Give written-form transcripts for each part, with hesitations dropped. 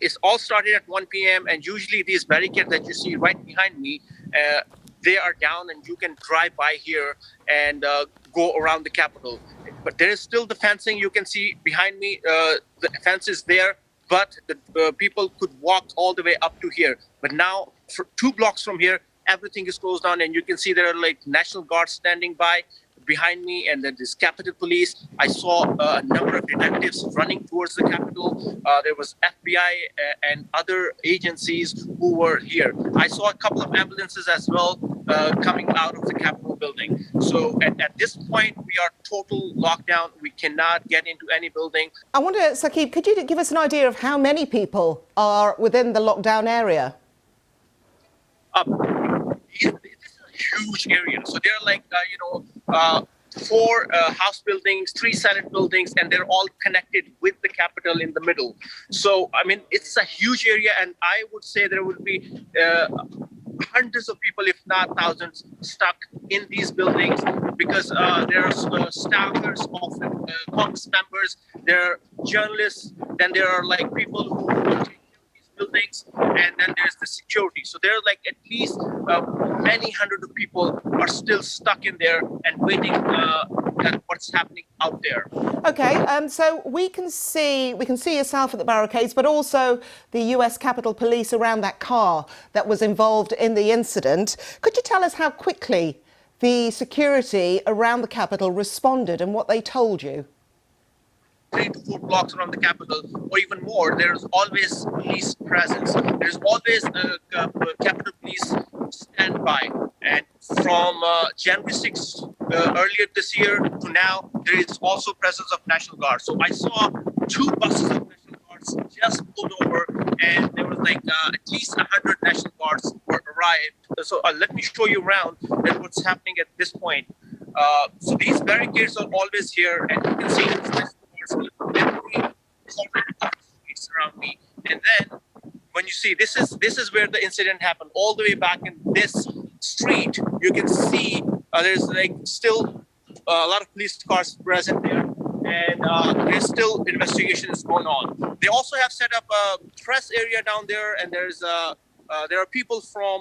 it's all started at 1 p.m. and usually these barricades that you see right behind me, they are down and you can drive by here and go around the Capitol. But there is still the fencing you can see behind me. The fence is there, but the people could walk all the way up to here. But now, for 2 blocks from here, everything is closed down, and you can see there are like National Guard standing by behind me, and then this Capitol Police. I saw a number of detectives running towards the Capitol. There was FBI and other agencies who were here. I saw a couple of ambulances as well coming out of the Capitol building. So at this point, we are total lockdown. We cannot get into any building. I wonder, Saqib, could you give us an idea of how many people are within the lockdown area? This is a huge area. So there are like, 4 House buildings, 3 Senate buildings, and they're all connected with the Capitol in the middle. So, I mean, it's a huge area, and I would say there would be hundreds of people, if not thousands, stuck in these buildings because there are staffers of Congress members, there are journalists, then there are like people who take care of these buildings, and then there's the security. So there are like at least many hundreds of people are still stuck in there and waiting at what's happening out there. Okay, so we can see yourself at the barricades, but also the US Capitol Police around that car that was involved in the incident. Could you tell us how quickly the security around the Capitol responded and what they told you? 3 to 4 blocks around the Capitol, or even more, there's always police presence. There's always Capitol Police standby. And from January 6th, earlier this year to now, there is also presence of National Guard. So I saw 2 buses of National Guards just pulled over, and there was like at least 100 National Guards were arrived. So let me show you around and what's happening at this point. So these barricades are always here, and you can see there's National Guards streets around me. And then when you see this is where the incident happened, all the way back in this street, you can see there's like still a lot of police cars present there, and there's still investigations going on. They also have set up a press area down there, and there are people from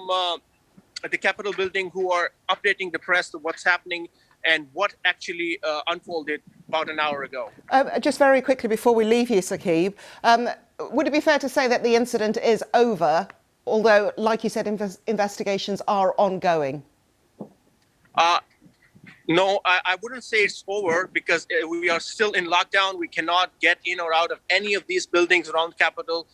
the Capitol building who are updating the press of what's happening and what actually unfolded about an hour ago. Just very quickly before we leave you, Saqib, would it be fair to say that the incident is over, although, like you said, investigations are ongoing? No, I wouldn't say it's over because we are still in lockdown. We cannot get in or out of any of these buildings around Capitol.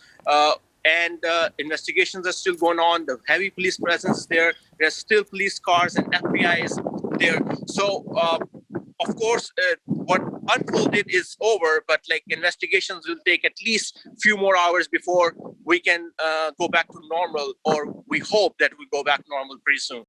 And investigations are still going on. The heavy police presence is there. There's still police cars and FBI is there. So, of course, what unfolded is over, but like investigations will take at least a few more hours before we can go back to normal, or we hope that we go back to normal pretty soon.